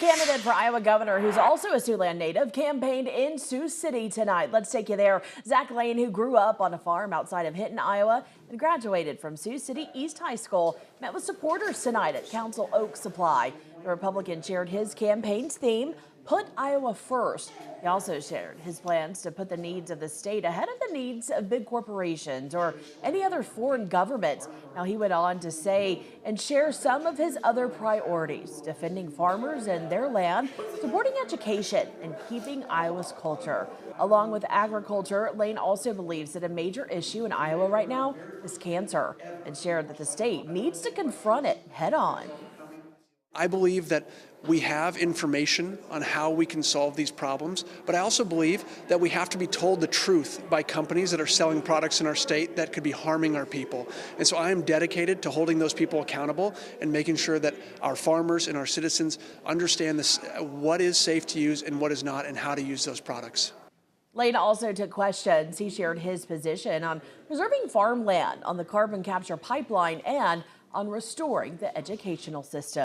candidate for Iowa governor, who's also a Siouxland native, campaigned in Sioux City tonight. Let's take you there. Zach Lahn, who grew up on a farm outside of Hinton, Iowa, and graduated from Sioux City East High School, met with supporters tonight at Council Oak Supply. The Republican shared his campaign's theme, Put Iowa First. He also shared his plans to put the needs of the state ahead of the needs of big corporations or any other foreign government. Now, he went on to say and share some of his other priorities: defending farmers and their land, supporting education, and keeping Iowa's culture. Along with agriculture, Lahn also believes that a major issue in Iowa right now is cancer, and shared that the state needs to confront it head on. I believe that we have information on how we can solve these problems, but I also believe that we have to be told the truth by companies that are selling products in our state that could be harming our people. And so I am dedicated to holding those people accountable and making sure that our farmers and our citizens understand this, what is safe to use and what is not, and how to use those products. Lahn also took questions. He shared his position on preserving farmland, on the carbon capture pipeline, and on restoring the educational system.